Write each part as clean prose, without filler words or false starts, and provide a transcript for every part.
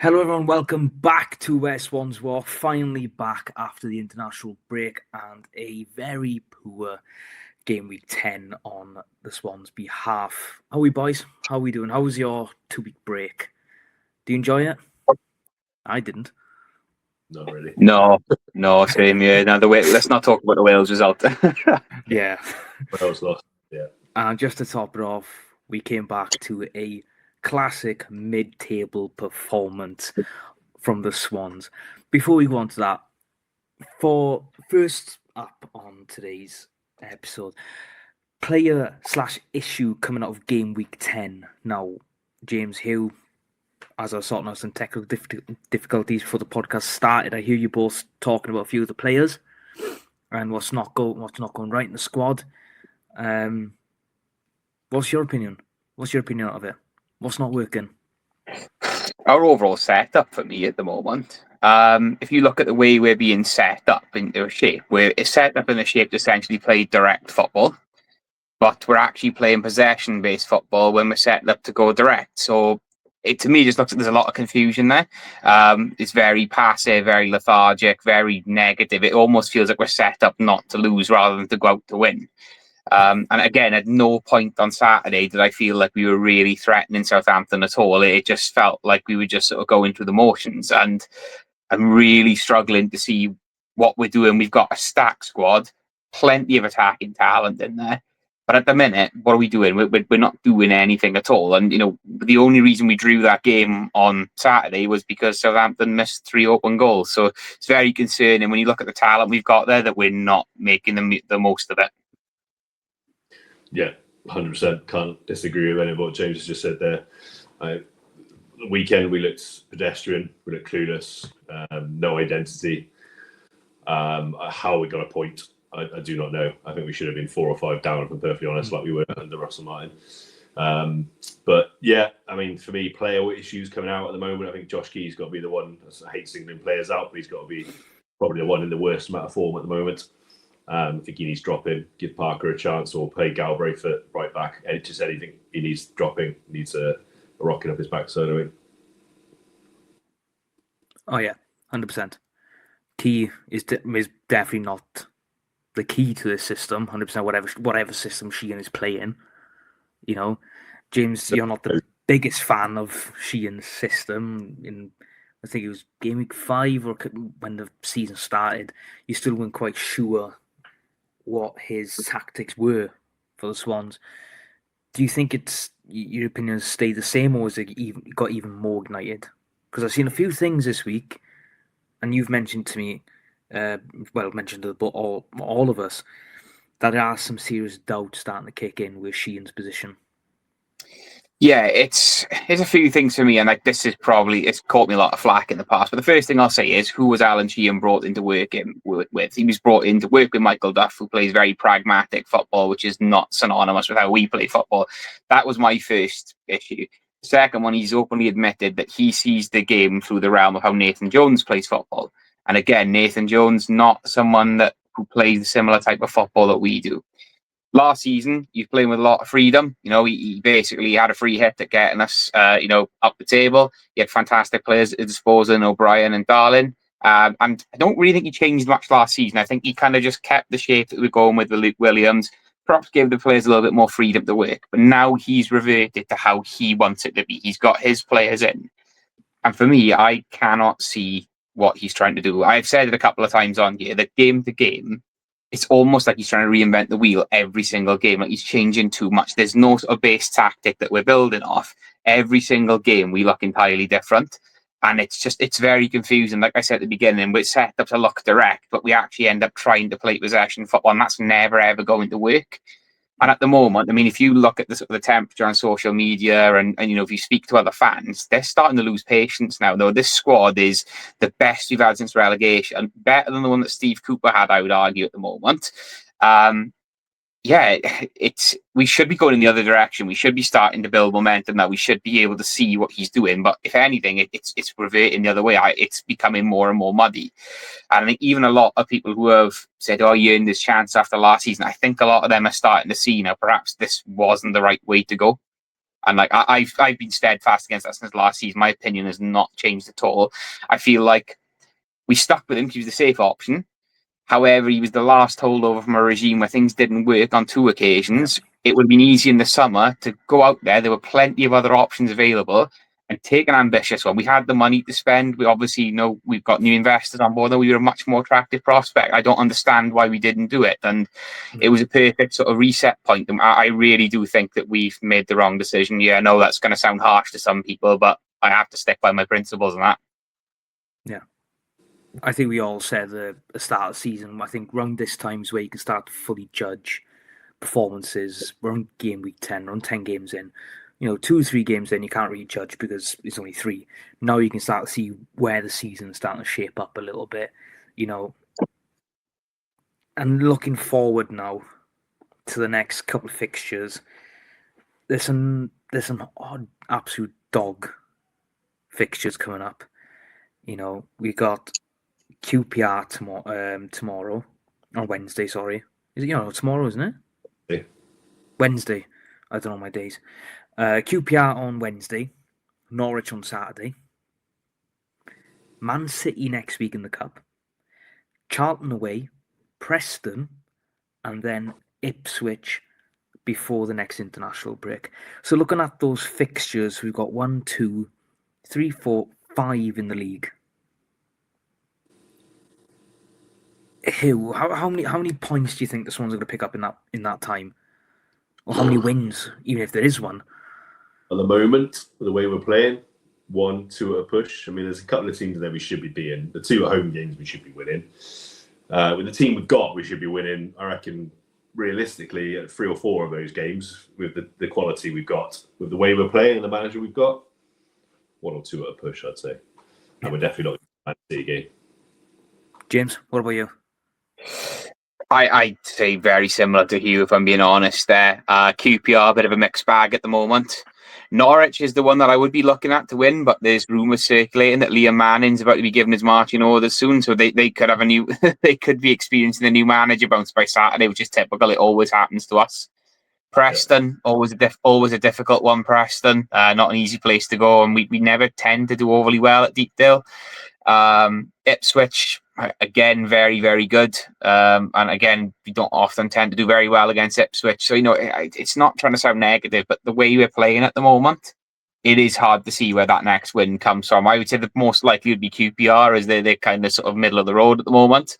Hello everyone, welcome back to Where Swans Walk. Finally back after the international break and a very poor game week 10 on the Swans' behalf. How are we, boys? How are we doing? How was your 2-week break? Do you enjoy it? I didn't. Not really. No, same here. Now let's not talk about the Wales result. Yeah. Wales lost. Yeah. And just to top it off, we came back to a classic mid-table performance from the Swans. Before we go on to that, for first up on today's episode, player/issue coming out of game week 10. Now, James, Hugh, as I was sorting out some technical difficulties before the podcast started, I hear you both talking about a few of the players and what's not going right in the squad. What's your opinion? What's your opinion of it? What's not working? Our overall setup for me at the moment, if you look at the way we're being set up into a shape, we're set up in a shape to essentially play direct football, but we're actually playing possession-based football when we're set up to go direct. So it to me just looks like there's a lot of confusion there. It's very passive, very lethargic, very negative. It almost feels like we're set up not to lose rather than to go out to win. And again, at no point on Saturday did I feel like we were really threatening Southampton at all. It just felt like we were just sort of going through the motions. And I'm really struggling to see what we're doing. We've got a stacked squad, plenty of attacking talent in there. But at the minute, what are we doing? We're not doing anything at all. And, the only reason we drew that game on Saturday was because Southampton missed 3 open goals. So it's very concerning when you look at the talent we've got there that we're not making the most of it. Yeah, 100%. Can't disagree with any of what James has just said there. The weekend we looked pedestrian, we looked clueless, no identity. How we got a point, I do not know. I think we should have been 4 or 5 down, if I'm perfectly honest, like we were under Russell Martin. But yeah, I mean, for me, player issues coming out at the moment. I think Josh Key's got to be the one. I hate singling players out, but he's got to be probably the one in the worst amount of form at the moment. I think he needs dropping, give Parker a chance, or play Galbraith at right back. And just anything he needs dropping, needs a rocket up his backside. I mean. Oh yeah, 100%. Key is definitely not the key to this system. 100%. Whatever system Sheehan is playing, James, you're not the biggest fan of Sheehan's system. I think it was game week 5 or when the season started. You still weren't quite sure what his tactics were for the Swans. Do you think your opinions stay the same, or has it got even more ignited? Because I've seen a few things this week, and you've mentioned to me, mentioned to all of us, that there are some serious doubts starting to kick in with Sheehan's position. Yeah, it's a few things for me, and this is it's caught me a lot of flack in the past. But the first thing I'll say is, who was Alan Sheehan brought in to work with? He was brought in to work with Michael Duff, who plays very pragmatic football, which is not synonymous with how we play football. That was my first issue. The second one, he's openly admitted that he sees the game through the realm of how Nathan Jones plays football. And again, Nathan Jones, not someone who plays the similar type of football that we do. Last season, he was playing with a lot of freedom. He basically had a free hit at getting us, up the table. He had fantastic players at his disposal, O'Brien and Darling. And I don't really think he changed much last season. I think he kind of just kept the shape that we're going with Luke Williams. Perhaps gave the players a little bit more freedom to work. But now he's reverted to how he wants it to be. He's got his players in. And for me, I cannot see what he's trying to do. I've said it a couple of times on here that game to game, it's almost like he's trying to reinvent the wheel every single game. Like he's changing too much. There's no sort of base tactic that we're building off. Every single game, we look entirely different. And it's very confusing. Like I said at the beginning, we're set up to look direct, but we actually end up trying to play possession football, and that's never, ever going to work. And at the moment, I mean, if you look at the temperature on social media and if you speak to other fans, they're starting to lose patience now. Though this squad is the best we've had since relegation, better than the one that Steve Cooper had, I would argue, at the moment. We should be going in the other direction. We should be starting to build momentum now. We should be able to see what he's doing. But if anything, it's reverting the other way. It's becoming more and more muddy. And I think even a lot of people who have said, "Oh, you earned this chance after last season," I think a lot of them are starting to see now perhaps this wasn't the right way to go. And like I've been steadfast against that since last season. My opinion has not changed at all. I feel like we stuck with him because he was the safe option. However, he was the last holdover from a regime where things didn't work on 2 occasions. It would have been easy in the summer to go out there. There were plenty of other options available and take an ambitious one. We had the money to spend. We obviously know we've got new investors on board. We were a much more attractive prospect. I don't understand why we didn't do it. And it was a perfect sort of reset point. And I really do think that we've made the wrong decision. Yeah, I know that's going to sound harsh to some people, but I have to stick by my principles on that. Yeah. I think we all said at the start of the season, I think around this time is where you can start to fully judge performances. We're on game week 10, we're on 10 games in. 2 or 3 games in, you can't really judge because it's only 3. Now you can start to see where the season's starting to shape up a little bit, And looking forward now to the next couple of fixtures, there's some odd, absolute dog fixtures coming up. We got QPR tomorrow, or Wednesday, sorry. Is it, tomorrow, isn't it? Yeah. Wednesday. I don't know my days. QPR on Wednesday, Norwich on Saturday, Man City next week in the Cup, Charlton away, Preston, and then Ipswich before the next international break. So looking at those fixtures, we've got 1, 2, 3, 4, 5 in the league. How many points do you think the Swans are going to pick up in that time? Or how many wins, even if there is one? At the moment, the way we're playing, 1, 2 at a push. I mean, there's a couple of teams there we should be beating. The 2 at home games we should be winning. With the team we've got, we should be winning, I reckon, realistically, at 3 or 4 of those games with the quality we've got. With the way we're playing and the manager we've got, 1 or 2 at a push, I'd say. And we're definitely not going to see a game. James, what about you? I'd say very similar to Hugh, if I'm being honest there. QPR, a bit of a mixed bag at the moment. Norwich is the one that I would be looking at to win, but there's rumours circulating that Liam Manning's about to be given his marching orders soon, so they could have they could be experiencing a new manager bounce by Saturday, which is typical. It always happens to us. Preston, always a difficult one. Preston, not an easy place to go, and we never tend to do overly well at Deepdale. Ipswich, again, very, very good. And again, we don't often tend to do very well against Ipswich. So, it's not trying to sound negative, but the way we're playing at the moment, it is hard to see where that next win comes from. I would say the most likely would be QPR, as they're kind of sort of middle of the road at the moment.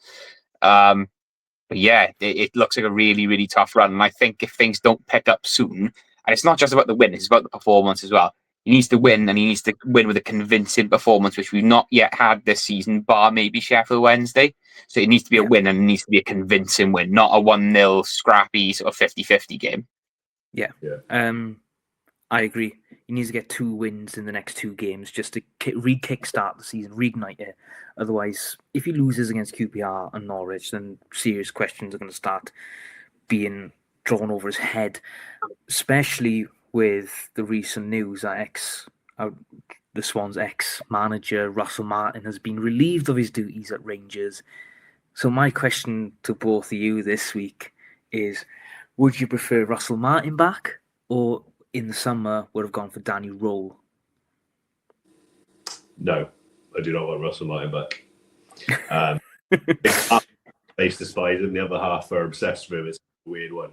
But yeah, it looks like a really, really tough run. And I think if things don't pick up soon, and it's not just about the win, it's about the performance as well. He needs to win, and he needs to win with a convincing performance, which we've not yet had this season, bar maybe Sheffield Wednesday. So it needs to be a win, and it needs to be a convincing win, not a 1-0 scrappy sort of 50-50 game. Yeah. I agree. He needs to get 2 wins in the next 2 games just to re-kickstart the season, reignite it. Otherwise, if he loses against QPR and Norwich, then serious questions are going to start being drawn over his head, especially with the recent news that the Swans' ex-manager, Russell Martin, has been relieved of his duties at Rangers. So my question to both of you this week is, would you prefer Russell Martin back, or in the summer would have gone for Danny Rowe? No, I do not want Russell Martin back. Face despise him, the other half are obsessed with him. It's a weird one.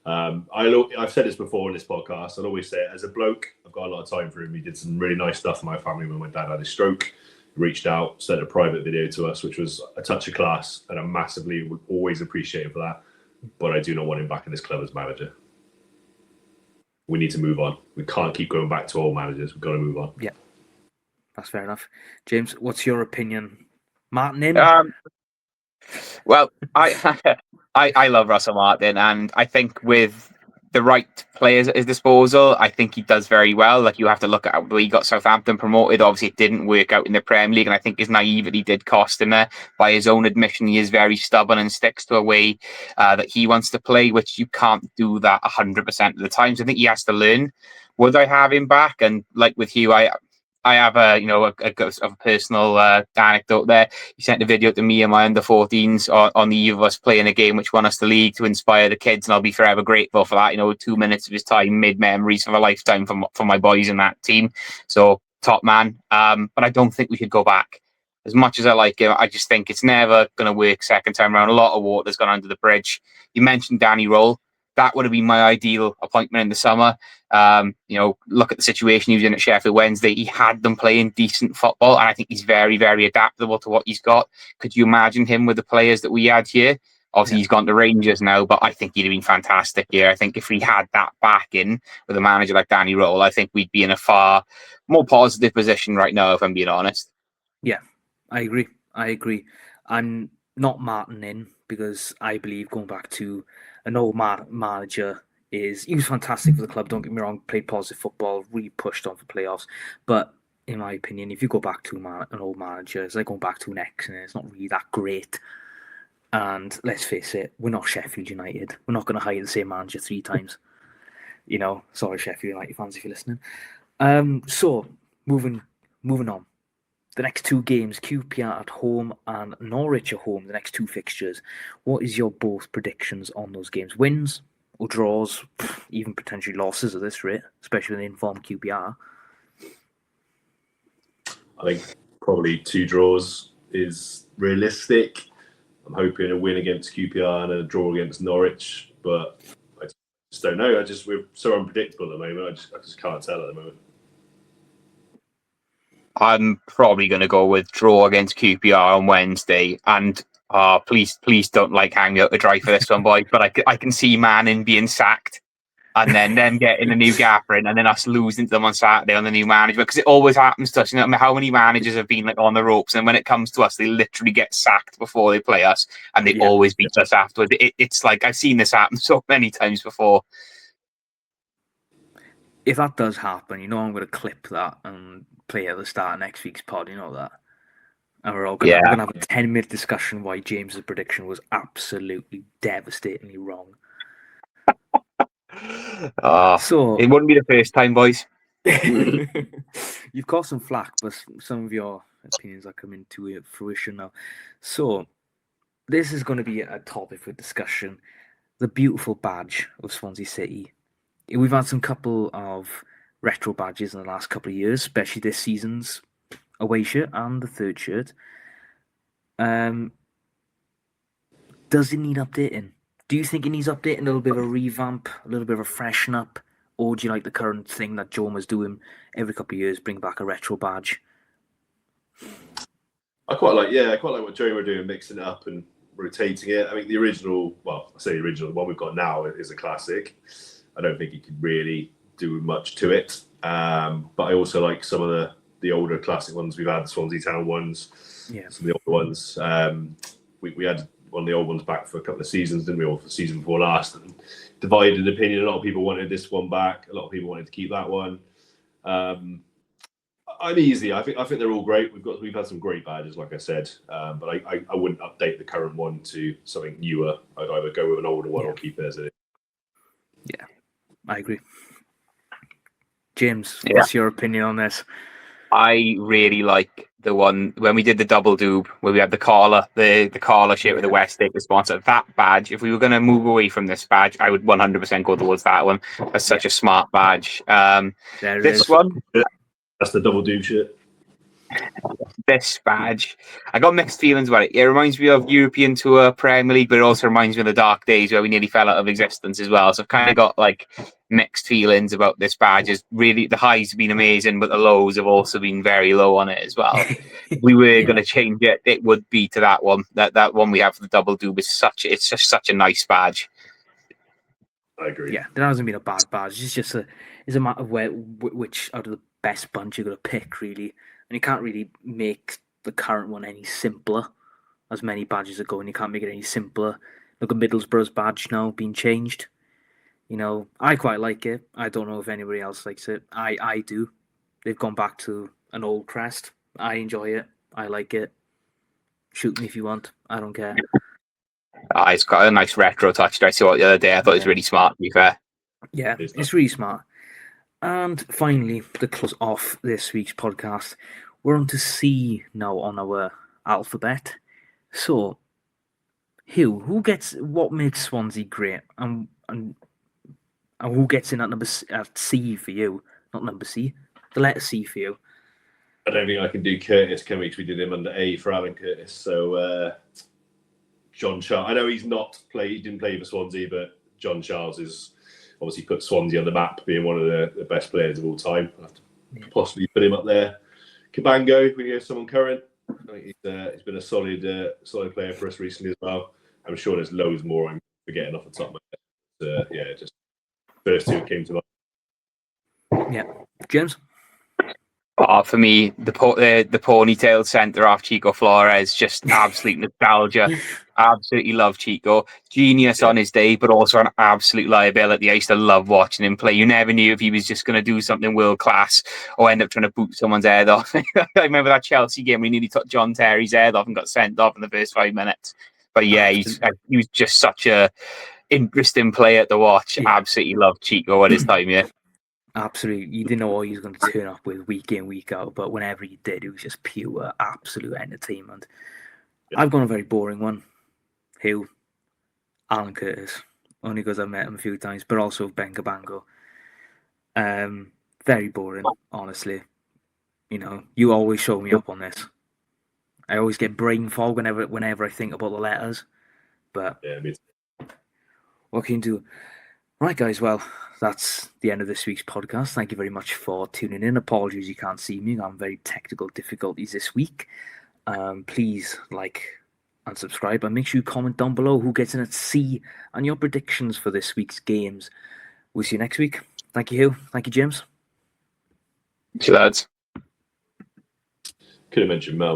I've said this before in this podcast. I'll always say it. As a bloke, I've got a lot of time for him. He did some really nice stuff for my family when my dad had his stroke. He reached out, sent a private video to us, which was a touch of class, and I massively would always appreciate him for that. But I do not want him back in this club as manager. We need to move on. We can't keep going back to old managers. We've got to move on. Yeah, that's fair enough. James, what's your opinion? Martin in? Well, I love Russell Martin, and I think with the right players at his disposal, I think he does very well. Like, you have to look at how he got Southampton promoted. Obviously, it didn't work out in the Premier League, and I think his naivety did cost him there. By his own admission, he is very stubborn and sticks to a way that he wants to play, which you can't do that 100% of the time. So I think he has to learn. Would I have him back? And like with Hugh, I have a personal anecdote there. He sent a video to me and my under-14s on the eve of us playing a game which won us the league to inspire the kids, and I'll be forever grateful for that. 2 minutes of his time made memories of a lifetime for my boys in that team. So top man. But I don't think we should go back. As much as I like him, I just think it's never going to work second time around. A lot of water's gone under the bridge. You mentioned Danny Roll. That would have been my ideal appointment in the summer. Look at the situation he was in at Sheffield Wednesday. He had them playing decent football, and I think he's very, very adaptable to what he's got. Could you imagine him with the players that we had here? Obviously, He's gone to Rangers now, but I think he'd have been fantastic here. I think if we had that back in with a manager like Danny Roll, I think we'd be in a far more positive position right now, if I'm being honest. Yeah, I agree. I'm not Martin in because I believe going back to an old manager he was fantastic for the club, don't get me wrong, played positive football, really pushed on for playoffs. But in my opinion, if you go back to an old manager, it's like going back to an ex, and it's not really that great. And let's face it, we're not Sheffield United. We're not going to hire the same manager 3 times. Sorry, Sheffield United fans, if you're listening. So, moving on. The next 2 games, QPR at home and Norwich at home, the next 2 fixtures. What is your both predictions on those games? Wins or draws, even potentially losses at this rate, especially with the informed QPR? I think probably 2 draws is realistic. I'm hoping a win against QPR and a draw against Norwich, but I just don't know. We're so unpredictable at the moment. I just can't tell at the moment. I'm probably going to go with draw against QPR on Wednesday. And please don't hang me out to dry for this one, boy. But I can see Manning being sacked, and then them getting a new gaffer in, and then us losing to them on Saturday on the new manager, because it always happens to us. How many managers have been on the ropes, and when it comes to us, they literally get sacked before they play us, and they always beat us afterwards. It's like I've seen this happen so many times before. If that does happen, I'm going to clip that and play at the start of next week's pod. You know that. And we're all going to have a 10-minute discussion why James's prediction was absolutely devastatingly wrong. So it wouldn't be the first time, boys. You've caught some flack, but some of your opinions are coming to fruition now. So this is going to be a topic for discussion. The beautiful badge of Swansea City. We've had some couple of retro badges in the last couple of years, especially this season's away shirt and the third shirt. Does it need updating? Do you think it needs updating, a little bit of a revamp, a little bit of a freshen up? Or do you like the current thing that Joma's doing every couple of years, bring back a retro badge? I quite like what Joey were doing, mixing it up and rotating it. I mean, the original, the one we've got now is a classic. I don't think you could really do much to it. But I also like some of the older classic ones we've had, the Swansea Town ones, some of the older ones. We had one of the old ones back for a couple of seasons, didn't we? Or for the season before last. And divided opinion. A lot of people wanted this one back. A lot of people wanted to keep that one. I'm easy. I think they're all great. We've had some great badges, like I said. But I wouldn't update the current one to something newer. I'd either go with an older one or keep it as it is. Yeah, I agree. James, what's your opinion on this? I really like the one when we did the double doob, where we had the collar shape with the West Acre sponsor. That badge, if we were going to move away from this badge, I would 100% go towards that one. That's such a smart badge. This one, that's the double doob shirt. This badge, I got mixed feelings about it. It reminds me of European Tour, Premier League, but it also reminds me of the dark days where we nearly fell out of existence as well. So I've kind of got mixed feelings about this badge. Is really, the highs have been amazing, but the lows have also been very low on it as well. If we were going to change it, it would be to that one. That one we have for the double doob is it's just such a nice badge. I agree. Yeah, there hasn't been a bad badge. It's a matter of which out of the best bunch you're going to pick, really. And you can't really make the current one any simpler, as many badges are going. You can't make it any simpler. Look at Middlesbrough's badge now being changed. I quite like it. I don't know if anybody else likes it. I do. They've gone back to an old crest. I enjoy it. I like it. Shoot me if you want. I don't care. It's got a nice retro touch. I saw it the other day. I thought it was really smart, to be fair. Yeah, it's really smart. And finally, to close off this week's podcast, we're on to C now on our alphabet. So, Hugh, what makes Swansea great, and who gets in at C for you? Not number C, the letter C for you. I don't think I can do Curtis, can we? Because we did him under A for Alan Curtis. So John Charles. I know he didn't play for Swansea, but John Charles is obviously put Swansea on the map, being one of the best players of all time. I have to possibly put him up there. Cabango, we have someone current. I think he's been a solid player for us recently as well. I'm sure there's loads more I'm forgetting off the top of my head. Yeah, just first two came to mind. Yeah, James. For me, the ponytailed centre off Chico Flores, just absolute nostalgia. Absolutely love Chico. Genius on his day, but also an absolute liability. I used to love watching him play. You never knew if he was just going to do something world class or end up trying to boot someone's head off. I remember that Chelsea game when he nearly took John Terry's head off and got sent off in the first 5 minutes. But yeah, he was just such a interesting player to watch. Yeah. Absolutely loved Chico at his time, yeah. Absolutely. You didn't know what he was going to turn up with week in, week out, but whenever he did, it was just pure, absolute entertainment. Yeah. I've gone a very boring one. Hugh, Alan Curtis, only because I've met him a few times, but also Ben Cabango. Very boring, honestly. You know, you always show me up on this. I always get brain fog whenever I think about the letters. But yeah, me too. What can you do? Right, guys, well, that's the end of this week's podcast. Thank you very much for tuning in. Apologies you can't see me. I'm very technical difficulties this week. Please like and subscribe, and make sure you comment down below who gets in at C and your predictions for this week's games. We'll see you next week. Thank you, Hugh. Thank you, James. Thank you, lads. Could have mentioned Mel.